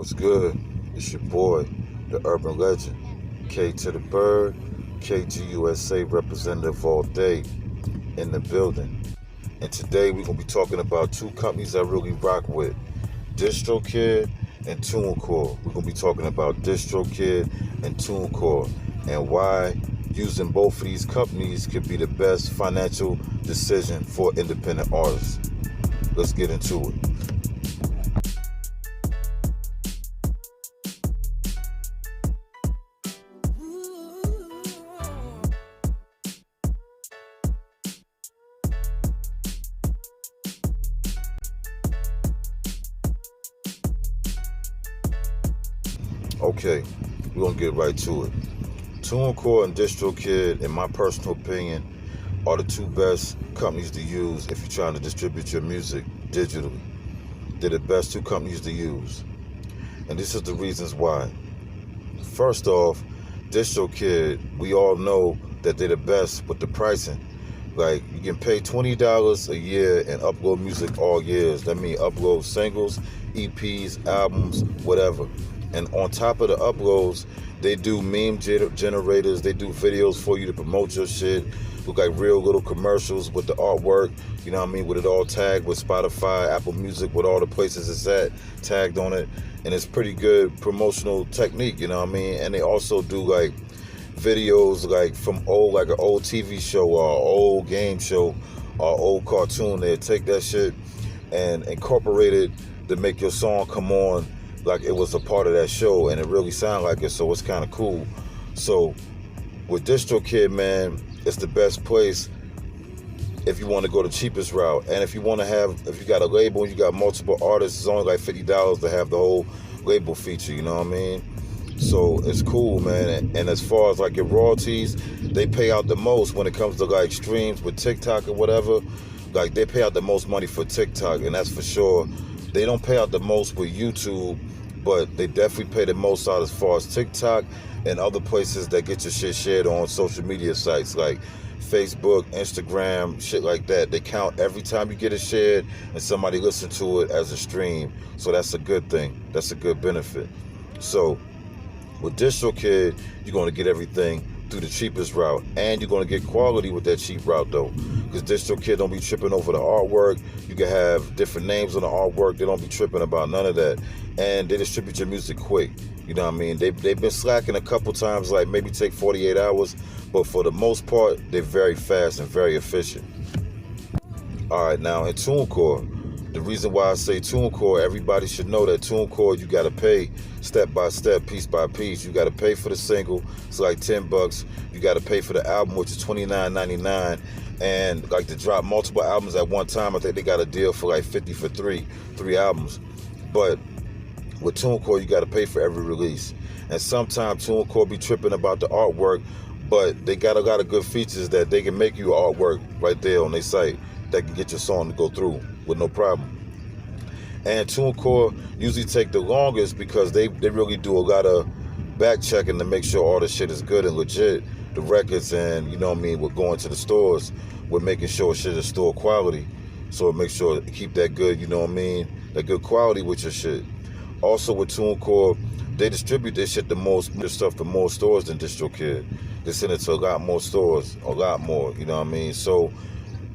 What's good? It's your boy, the urban legend, K to the Bird, KGUSA representative all day in the building. And today we're going to be talking about two companies I really rock with, Distrokid and Tunecore. We're going to be talking about Distrokid and Tunecore and why using both of these companies could be the best financial decision for independent artists. Let's get into it. Okay, we're going to get right to it. TuneCore and Distrokid, in my personal opinion, are the two best companies to use if you're trying to distribute your music digitally. They're the best two companies to use. And this is the reasons why. First off, Distrokid, we all know that they're the best with the pricing. Like, you can pay $20 a year and upload music all years. That means upload singles, EPs, albums, whatever. And on top of the uploads, they do meme generators. They do videos for you to promote your shit. Look like real little commercials with the artwork, you know what I mean, with it all tagged with Spotify, Apple Music, with all the places it's at, tagged on it. And it's pretty good promotional technique, you know what I mean? And they also do like videos like from old, like an old TV show or an old game show or old cartoon. They take that shit and incorporate it to make your song come on like it was a part of that show, and it really sound like it, so it's kind of cool. So with Distrokid, man, it's the best place if you want to go the cheapest route. And if you want to have, if you got a label, you got multiple artists, it's only like $50 to have the whole label feature, you know what I mean? So it's cool, man. And as far as like your royalties, they pay out the most when it comes to like streams with TikTok or whatever. Like, they pay out the most money for TikTok, and that's for sure. They don't pay out the most with YouTube, but they definitely pay the most out as far as TikTok and other places that get your shit shared on social media sites like Facebook, Instagram, shit like that. They count every time you get it shared and somebody listen to it as a stream. So that's a good thing. That's a good benefit. So with Distrokid, you're going to get everything through the cheapest route, and you're going to get quality with that cheap route though, because Distrokid don't be tripping over the artwork. You can have different names on the artwork. They don't be tripping about none of that, and they distribute your music quick, you know what I mean? They've been slacking a couple times, like maybe take 48 hours, but for the most part they're very fast and very efficient. All right, now in TuneCore, the reason why I say TuneCore, everybody should know that TuneCore, you got to pay step by step, piece by piece. You got to pay for the single, it's like $10. You got to pay for the album, which is $29.99. And like to drop multiple albums at one time, I think they got a deal for like $50 for three albums. But with TuneCore, you got to pay for every release. And sometimes TuneCore be tripping about the artwork, but they got a lot of good features that they can make you artwork right there on their site that can get your song to go through with no problem. And TuneCore usually take the longest because they really do a lot of back checking to make sure all the shit is good and legit, the records, and you know what I mean, with going to the stores, with making sure shit is store quality. So make sure to keep that good, you know what I mean, that good quality with your shit. Also with TuneCore, they distribute their shit their stuff to more stores than Distrokid. They send it to a lot more stores, a lot more, you know what I mean? So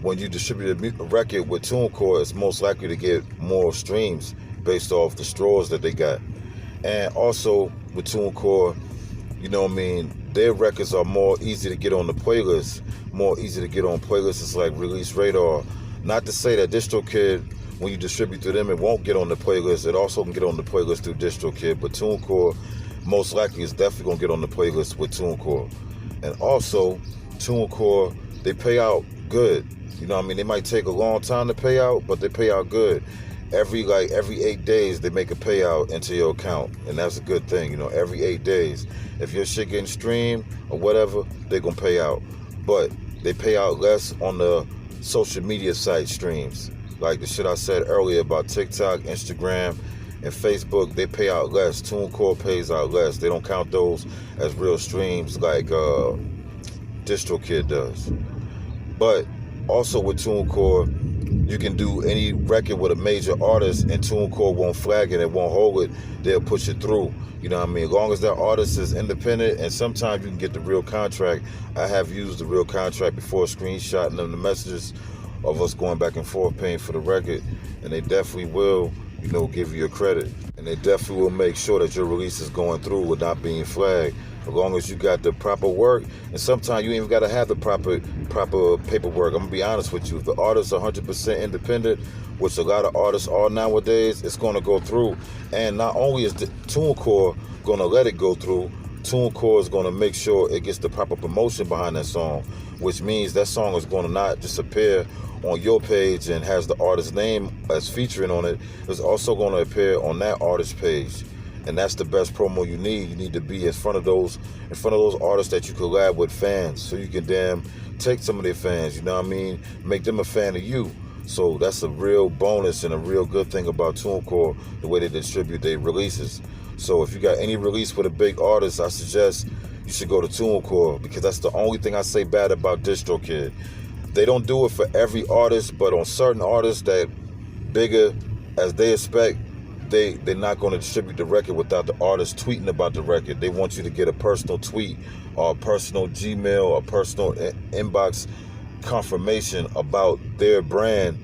when you distribute a record with TuneCore, it's most likely to get more streams based off the stores that they got. And also with TuneCore, you know what I mean, their records are more easy to get on the playlist, more easy to get on playlists. It's like Release Radar. Not to say that Distrokid, when you distribute through them, it won't get on the playlist. It also can get on the playlist through Distrokid, but TuneCore most likely is definitely going to get on the playlist with TuneCore. And also, TuneCore, they pay out good. You know what I mean? They might take a long time to pay out, but they pay out good. Every 8 days, they make a payout into your account, and that's a good thing. You know, every 8 days, if your shit getting streamed or whatever, they're gonna pay out. But they pay out less on the social media site streams, like the shit I said earlier about TikTok, Instagram, and Facebook. They pay out less. TuneCore pays out less. They don't count those as real streams like Distrokid does. But also with TuneCore, You can do any record with a major artist and TuneCore won't flag it, it won't hold it, they'll push it through. You know what I mean? As long as that artist is independent, and sometimes you can get the real contract. I have used the real contract before, screenshotting them the messages of us going back and forth paying for the record, and they definitely will, you know, give you your credit. And they definitely will make sure that your release is going through without being flagged. As long as you got the proper work, and sometimes you ain't even got to have the proper paperwork. I'm gonna be honest with you. If the artist's 100% independent, which a lot of artists are nowadays, it's gonna go through. And not only is the TuneCore gonna let it go through, TuneCore is gonna make sure it gets the proper promotion behind that song, which means that song is gonna not just appear on your page and has the artist's name as featuring on it. It's also gonna appear on that artist's page. And that's the best promo you need. You need to be in front of those artists that you collab with fans, so you can damn take some of their fans, you know what I mean? Make them a fan of you. So that's a real bonus and a real good thing about TuneCore, the way they distribute their releases. So if you got any release with a big artist, I suggest you should go to TuneCore, because that's the only thing I say bad about Distrokid. They don't do it for every artist, but on certain artists that bigger as they expect, they're not going to distribute the record without the artist tweeting about the record. They want you to get a personal tweet or a personal Gmail or personal inbox confirmation about their brand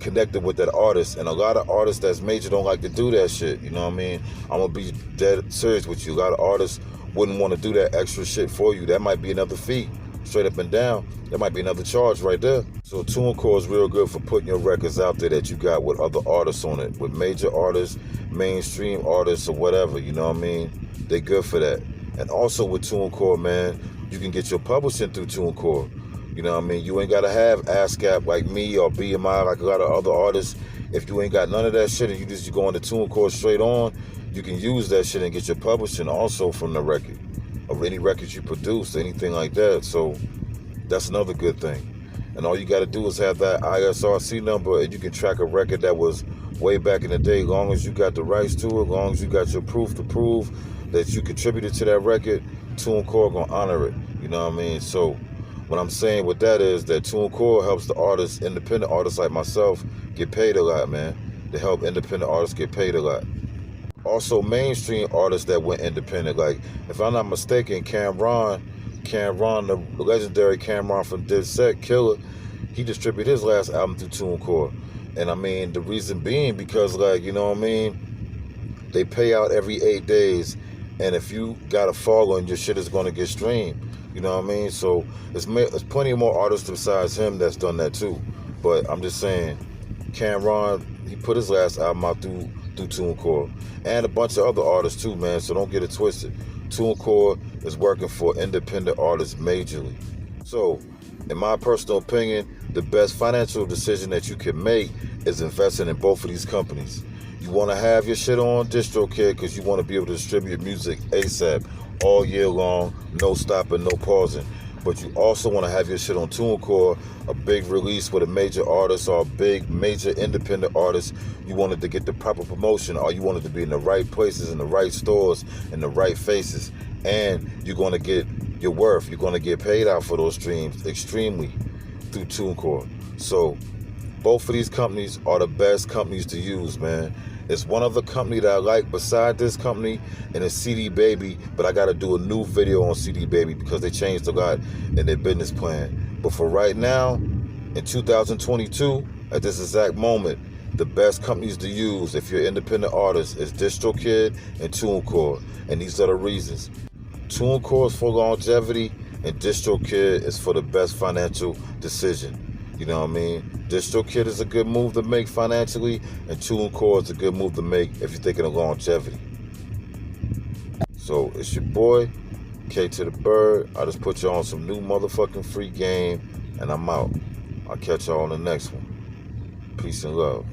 connected with that artist. And a lot of artists that's major don't like to do that shit, you know what I mean? I'm going to be dead serious with you. A lot of artists wouldn't want to do that extra shit for you. That might be another fee, straight up and down. That might be another charge right there. So TuneCore is real good for putting your records out there that you got with other artists on it, with major artists, mainstream artists, or whatever, you know what I mean? They good for that. And also with TuneCore, man, you can get your publishing through TuneCore. You know what I mean? You ain't got to have ASCAP like me or BMI like a lot of other artists. If you ain't got none of that shit and you go into TuneCore straight on, you can use that shit and get your publishing also from the record, or any records you produce, anything like that. So that's another good thing. And all you got to do is have that ISRC number, and you can track a record that was way back in the day. As long as you got the rights to it, as long as you got your proof to prove that you contributed to that record, TuneCore gonna honor it. You know what I mean? So what I'm saying with that is that TuneCore helps the artists, independent artists like myself, get paid a lot, man. They help independent artists get paid a lot. Also, mainstream artists that went independent, like, if I'm not mistaken, Cameron, the legendary Cameron from Distrokid Killer, he distributed his last album through TuneCore. And I mean, the reason being because, like, you know what I mean, they pay out every 8 days, and if you got a following, your shit is going to get streamed. You know what I mean? So there's plenty more artists besides him that's done that too. But I'm just saying, Cameron, he put his last album out through TuneCore, and a bunch of other artists too, man. So don't get it twisted. TuneCore is working for independent artists majorly. So, in my personal opinion, the best financial decision that you can make is investing in both of these companies. You want to have your shit on Distrokid because you want to be able to distribute music ASAP all year long, no stopping, no pausing. But you also want to have your shit on TuneCore, a big release with a major artist or a big major independent artist. You wanted to get the proper promotion, or you wanted to be in the right places, in the right stores, in the right faces. And you're going to get your worth. You're going to get paid out for those streams extremely through TuneCore. So both of these companies are the best companies to use, man. It's one other company that I like beside this company, and it's CD Baby, but I got to do a new video on CD Baby because they changed a lot in their business plan. But for right now, in 2022, at this exact moment, the best companies to use if you're an independent artist is Distrokid and TuneCore, and these are the reasons. TuneCore is for longevity, and Distrokid is for the best financial decision. You know what I mean? Distrokid is a good move to make financially, and TuneCore is a good move to make if you're thinking of longevity. So it's your boy, K to the Bird. I just put y'all on some new motherfucking free game, and I'm out. I'll catch y'all on the next one. Peace and love.